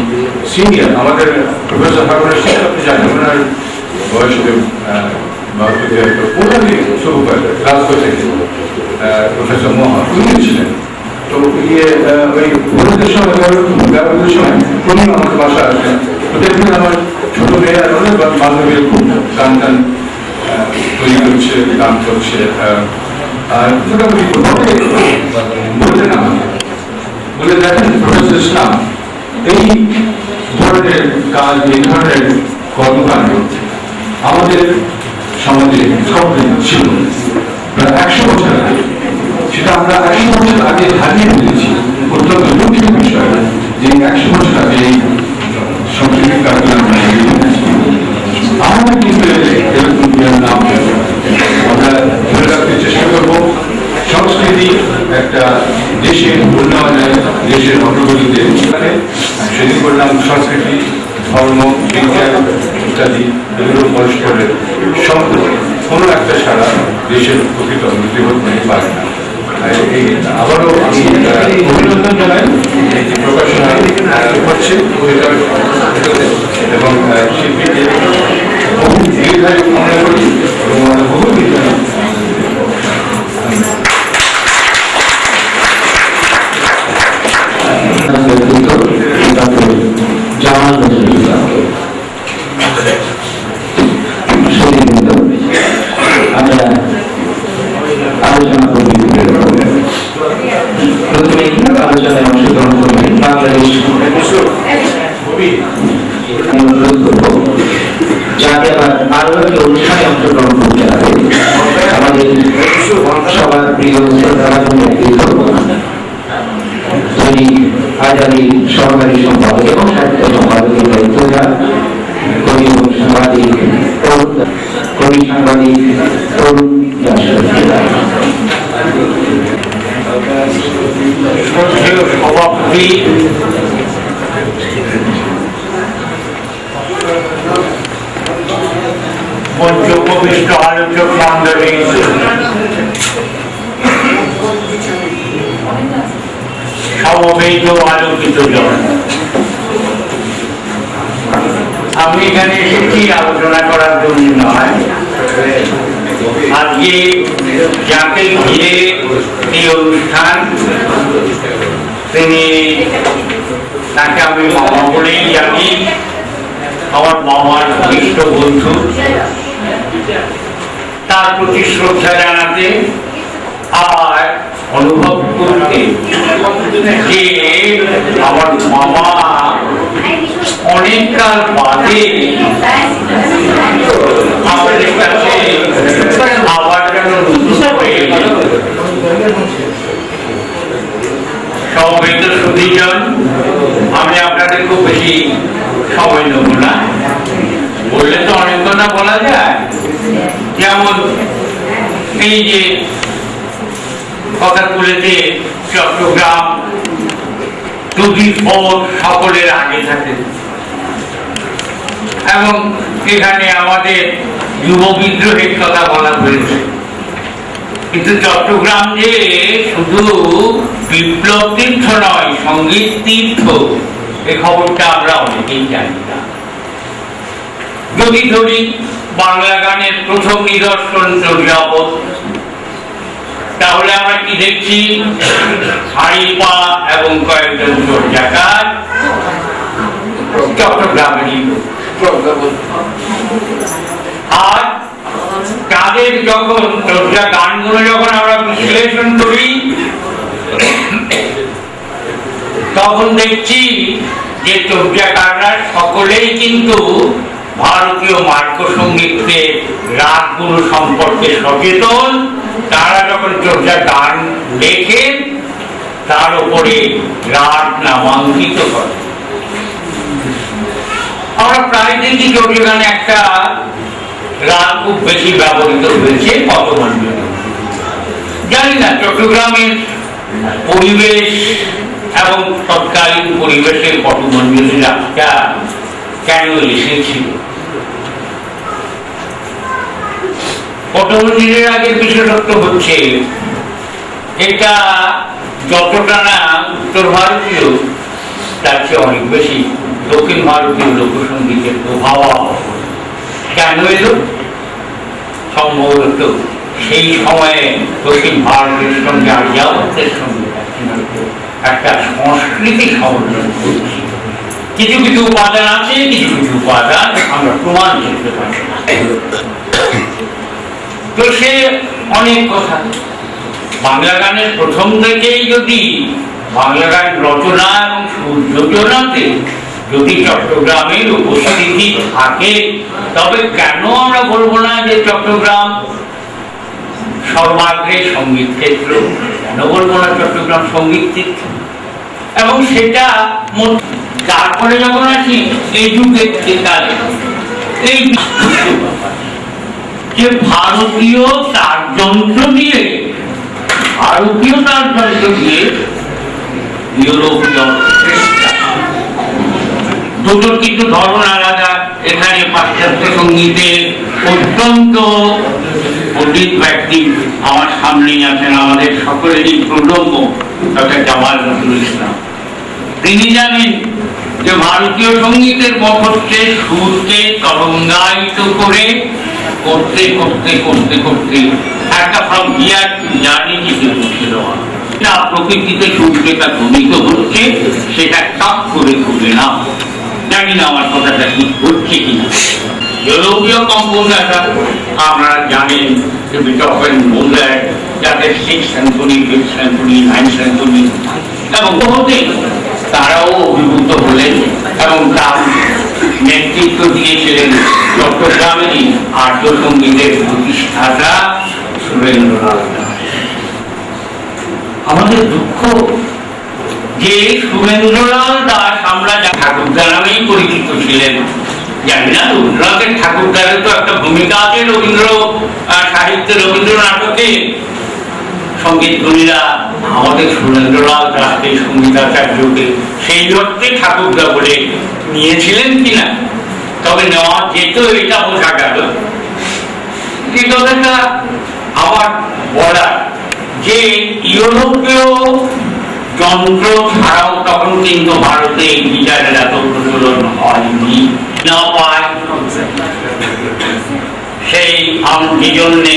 সিনিয়র আমাদের প্রফেসর হারুনের সাথে আপনি জানেন ওনার বয়স ওনারই সহকার ক্লাসগো থেকে প্রফেসর মোহন উনি ছিলেন। তো ওই হলুদের সময় ব্যবহারের সময় উনি আমাদের বাসা আসেন, তো দেখবেন আমার ছোট মেয়ে আর অনেক বান্ধবীর খুব গান টান তৈরি করছে, গান করছে, আর মোটামুটি বললেন আমাকে বলে দেখেন প্রফেসর ইসলাম এই ধরনের কাজ, এই ধরনের কর্মকাণ্ড আমাদের সমাজে সবদিন ছিল প্রায় 100 বছর আগে, সেটা আমরা 100 বছর আগে হারিয়ে ফেলেছি। অত্যন্ত দুঃখের বিষয় যে 100 বছর আগে এই সংস্কৃতির কাজগুলো আমরা হারিয়ে ফেলেছি। আমরা কিন্তু এরকম নাম আমরা ধরে রাখতে চেষ্টা করবো। সংস্কৃতি একটা দেশের উন্নয়নে, দেশের অগ্রগতিতে সেদিন করলাম সংস্কৃতি, ধর্ম, বিজ্ঞান ইত্যাদি এগুলো পরস্পরের সম্পর্ক, কোনো একটা ছাড়া দেশের প্রকৃত উন্নতি হতে পারে না। আবারও আমি অভিনন্দন জানাই এই যে প্রকাশনা হচ্ছে এবং শিল্পীদের বহু দীর্ঘায়ু কামনা করি এবং বহু দীর্ঘায়ু জামাল নজরুল ইসলাম। আমরা আলোচনা করব। প্রথমে আলোচনায় অংশগ্রহণ করবেন বাংলাদেশ অনুরোধ করব যাতে আবার আরো একটি অনুষ্ঠানে অংশগ্রহণ করতে হবে আমাদের সবার প্রিয় শ্রদ্ধাভাজন ব্যক্তিত্ব যিনি আজাদির সহকারী সম্পাদক এবং সাহিত্য সম্পাদকের দায়িত্বভার কবি এবং সাংবাদিক তরুণ সভাপতি পঞ্চকবিষ্ট আলোচক মন্ডলী, সমবেত আলোকিত জন, আমি এখানে এসেছি আলোচনা করার জন্য নয়। আজকে যাকে ঘিরে এই অনুষ্ঠান তিনি, তাকে আমি মামা বলেই জানি, আমার মামার ঘনিষ্ঠ বন্ধু, তার প্রতি শ্রদ্ধা জানাতে আর অনুভব করতে যে আমার মামা অনেককাল বাদে আমাদের কাছে আবার যেন সমবেত সুধীজন, আমি আপনাদের খুব বেশি সময় নেব না, বললে তো অনেক কথা বলা যায়। যেমন এই যে কথা তুলেছে চট্টগ্রাম 24 সকলের আগে থাকে, এবং এখানে আমাদের যুব বিদ্রোহের কথা বলা হয়েছে, কিন্তু চট্টগ্রাম যে শুধু বিপ্লব তীর্থ নয়, সঙ্গীত তীর্থ, এই খবরটা আমরা অনেকেই জানি না। যদি ধরি বাংলা গানের প্রথম নিদর্শন চর্যাপদ, তাহলে আমরা কি দেখছি? হাড়িপা এবং কয়েকজন চর্যাকার চট্টগ্রামেরই। আর তাদের যখন চর্যা গানগুলো যখন আমরা বিশ্লেষণ করি, তখন দেখছি যে চর্যাকাররা সকলেই কিন্তু ভারতীয় মার্গ সঙ্গীতের রাগগুলো সম্পর্কে সচেতন। তারা যখন চর্যা গান লেখেন তার উপরে রাগ নামাঙ্কিত করে। আমরা প্রায় দেখি চর্যা গানে একটা রাগ খুব বেশি ব্যবহৃত হয়েছে পটমঞ্জরি। জানি না চট্টগ্রামের পরিবেশ এবং তৎকালীন পরিবেশে পটমঞ্জরি রাগটা কেন এসেছিল। পটমঞ্জরির আগের বিশেষত্ব হচ্ছে এটা যতটা না উত্তর ভারতীয় তার চেয়ে অনেক বেশি দক্ষিণ ভারতীয় লোকসঙ্গীতের প্রভাব কেন এলো। সম্ভবত সেই সময়ে দক্ষিণ ভারতের সঙ্গে আর্যাবর্তের সঙ্গে একটা সংস্কৃতি সমন্বয় করছি। কিছু কিছু উপাদান আছে, কিছু কিছু উপাদান আমরা প্রমাণ করতে পারি। তো সে অনেক কথা। বাংলা গানের প্রথম থেকেই যদি বাংলা গান রচনা এবং সুযোজনাতে যদি চট্টগ্রামের উপস্থিতি থাকে, তবে কেন আমরা বলবো না যে চট্টগ্রাম সর্বাগ্রে সঙ্গীত ক্ষেত্র, কেন বলবো না চট্টগ্রাম সঙ্গীত ক্ষেত্র। এবং সেটা তারপরে যখন আসি এই যুগের কালে এই যে ভারতীয় তারযন্ত্র দিয়ে ইউরোপীয় দুটোর কিন্তু ধরন আলাদা। এখানে পাশ্চাত্য সঙ্গীতের অত্যন্ত পণ্ডিত ব্যক্তি আমার সামনেই আছেন, আমাদের সকলেরই প্রণম্য ডক্টর জামাল নজরুল ইসলাম। তিনি জানেন যে ভারতীয় সঙ্গীতের মধ্যে সুরকে তরঙ্গায়িত করে করতে করতে করতে করতে একটা ফ্রম হিয়ার টু জার্নি থেকে পৌঁছে দেওয়া। প্রকৃতিতে সুরকে তা ধ্বনিত হচ্ছে, সেটা টপ করে খুলে না। জানি না আমার কথাটা ঠিক হচ্ছে কিনা। ইউরোপীয় কম্পোজাররা আপনারা জানেন যে বিটোফেন, মোজার্ট, যাদের 6 সিম্ফনি, 5 সিম্ফনি, 9 সিম্ফনি এবং বহুতে তারাও অভিভূত হলেন এবং তার নেতৃত্ব দিয়েছিলেন চট্টগ্রামেরই আর্য সঙ্গীতের প্রতিষ্ঠাতা সুরেন্দ্রনাথ দাস। আমাদের দুঃখ যে সুরেন্দ্রলাল দাস আমরা ঠাকুরদা নামেই পরিচিত ছিলেন। জানি না রবীন্দ্রনাথের ঠাকুরদারের তো একটা ভূমিকা আছে রবীন্দ্র সাহিত্যে, রবীন্দ্র নাটকে। সঙ্গীত গুণীরা আমাদের সুরেন্দ্রলাল দাসকে সঙ্গীতাচার্যকে সেই অর্থে ঠাকুরদা বলে নিয়েছিলেন কিনা, তবে নেওয়া যেত এটা বোঝা গেল। এই কথাটা আমার বলার যে ইউরোপীয় যন্ত্র ছাড়াও তখন কিন্তু ভারতে গিটারের এত প্রচলন হয়নি না পায়। সেই জন্যে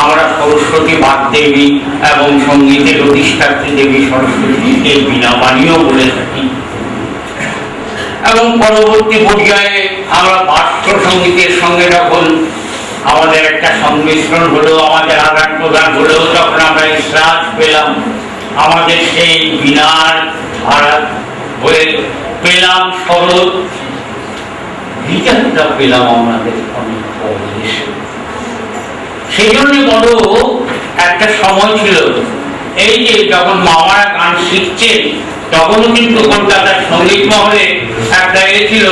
আমরা সরস্বতী বাগদেবী এবং সঙ্গীতের অধিষ্ঠাত্রী দেবী সরস্বতীকে বীণাবাণীও বলে থাকি। এবং পরবর্তী পর্যায়ে আমরা পার্শ্ব সঙ্গীতের সঙ্গে যখন আমাদের একটা সংমিশ্রণ হলো, আমাদের আদান প্রদান হলো, তখন আমরা শ্বাস পেলাম, আমাদের সেই বীণার ধারা হয়ে পেলাম শরৎ, গিটারটা পেলাম আমাদের অনেক পরে। সেই জন্য বড় একটা সময় ছিল, এই যে যখন মামারা গান শিখছেন তখনও কিন্তু কলকাতার সঙ্গীত মহলে একটা ছিল